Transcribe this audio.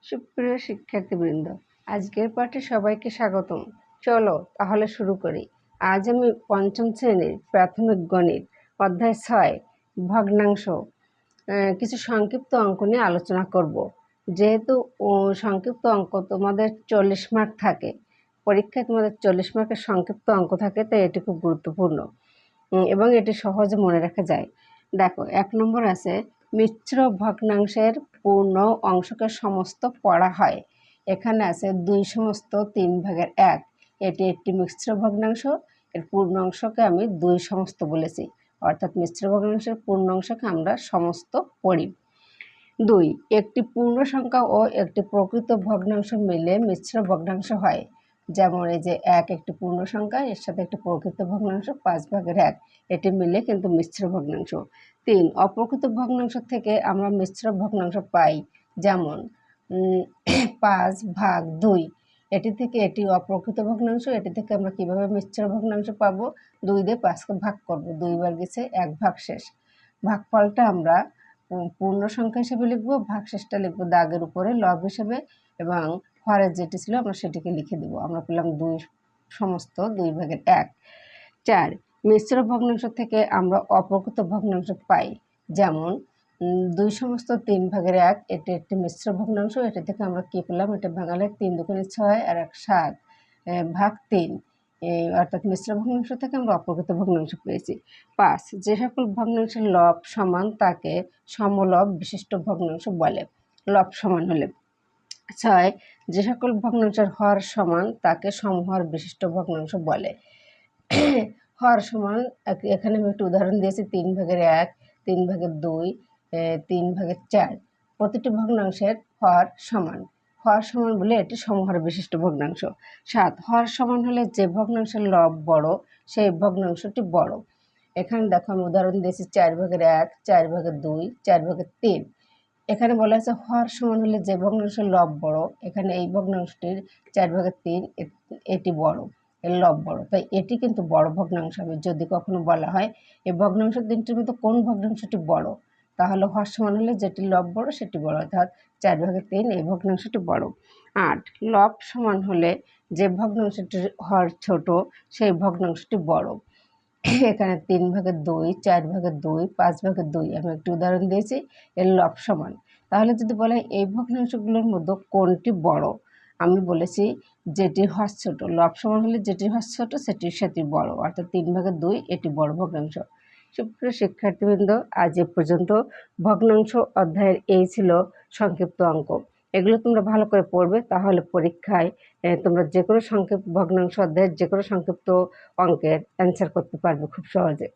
সুপ্রিয় শিক্ষার্থীবৃন্দ, আজকের পাঠে সবাইকে স্বাগতম। চলো তাহলে শুরু করি। আজ আমি পঞ্চম শ্রেণীর প্রাথমিক গণিত অধ্যায় 6 ভগ্নাংশ কিছু সংক্ষিপ্ত অঙ্ক নিয়ে আলোচনা করব। যেহেতু সংক্ষিপ্ত অঙ্ক তোমাদের 40 মার্ক থাকে, পরীক্ষায় তোমাদের 40 মার্কের সংক্ষিপ্ত অঙ্ক থাকে, তাই এটি খুব গুরুত্বপূর্ণ এবং এটি সহজে মনে রাখা যায়। দেখো, 1 নম্বর আছে মিশ্র ভগ্নাংশের পূর্ণ অংশকে সমস্ত পড়া হয়। এখানে আছে 2/3/1। এটি একটি মিশ্র ভগ্নাংশ, এর পূর্ণ অংশকে আমি 2 সমস্ত বলেছি, অর্থাৎ মিশ্র ভগ্নাংশের পূর্ণ অংশকে আমরা সমস্ত পড়ি। 2, একটি পূর্ণ সংখ্যা ও একটি প্রকৃত ভগ্নাংশ মিলে মিশ্র ভগ্নাংশ হয়। যেমন এই যে 1 একটি পূর্ণ সংখ্যা, এর সাথে একটি প্রকৃত ভগ্নাংশ 5/1, এটি মিলে কিন্তু মিশ্র ভগ্নাংশ। 3, অপ্রকৃত ভগ্নাংশ থেকে আমরা মিশ্র ভগ্নাংশ পাই। যেমন 5/2, এটি থেকে এটি অপ্রকৃত ভগ্নাংশ, এটি থেকে আমরা কিভাবে মিশ্র ভগ্নাংশ পাবো? 2 দিয়ে 5কে ভাগ করব, 2 বার গেছে 1 ভাগ শেষ। ভাগফলটা আমরা পূর্ণ সংখ্যা হিসেবে লিখবো, ভাগশেষটা লিখবো দাগের উপরে লব হিসেবে, এবং হরের যেটি ছিল আমরা সেটিকে লিখে দেবো। আমরা পেলাম 2/2/1। 4, মিশ্র ভগ্নাংশ থেকে আমরা অপ্রকৃত ভগ্নাংশ পাই। যেমন 2/3/1, এটি একটি মিশ্র ভগ্নাংশ, এটি থেকে আমরা কি পেলাম? এটা ভাঙালে 3 দুগুণে 6 আর 1 7 ভাগ 3, অর্থাৎ মিশ্র ভগ্নাংশ থেকে আমরা অপ্রকৃত ভগ্নাংশ পেয়েছি। 5, যে সকল ভগ্নাংশের লব সমান তাকে সমলব বিশিষ্ট ভগ্নাংশ বলে, লব সমান হলে। 6, যে সকল ভগ্নাংশের হর সমান তাকে সমহর বিশিষ্ট ভগ্নাংশ বলে। হর সমান, এখানে আমি একটু উদাহরণ দিয়েছি, 3/1, 3/2, 3/4। প্রতিটি ভগ্নাংশের হর সমান বলে এটি সমহর বিশিষ্ট ভগ্নাংশ। 7, হর সমান হলে যে ভগ্নাংশের লব বড় সেই ভগ্নাংশটি বড়। এখানে দেখো আমি উদাহরণ দিয়েছি 4/1, 4/2, 4/3। এখানে বলা আছে হর সমান হলে যে ভগ্নাংশের লব বড়, এখানে এই ভগ্নাংশটির 4/3 এটি বড়, এর লব বড়, তাই এটি কিন্তু বড় ভগ্নাংশ হবে। যদি কখনো বলা হয় এই ভগ্নাংশ তিনটির মধ্যে কোন ভগ্নাংশটি বড়, তাহলে হর সমান হলে যেটি লব বড় সেটি বড়, অর্থাৎ 4/3 এই ভগ্নাংশটি বড়। 8, লব সমান হলে যে ভগ্নাংশটির হর ছোট সেই ভগ্নাংশটি বড়। এখানে 3/2, 4/2, 5/2, আমি একটি উদাহরণ দিয়েছি, এর লব সমান। তাহলে যদি বলা হয় এই ভগ্নাংশগুলোর মধ্যে কোনটি বড়, আমি বলেছি যেটির হর ছোট। লব সমান হলে যেটির হর ছোট সেটির সাথে বড়, অর্থাৎ 3/2 এটি বড় ভগ্নাংশ। সুপ্রিয় শিক্ষার্থীবৃন্দ, আজ এ পর্যন্ত। ভগ্নাংশ অধ্যায়ের এই ছিল সংক্ষিপ্ত অঙ্ক। এগুলো তোমরা ভালো করে পড়বে, তাহলে পরীক্ষায় তোমরা যে কোনো ভগ্নাংশ অধ্যায়ের যে কোনো সংক্ষিপ্ত অঙ্কের অ্যান্সার করতে পারবে খুব সহজে।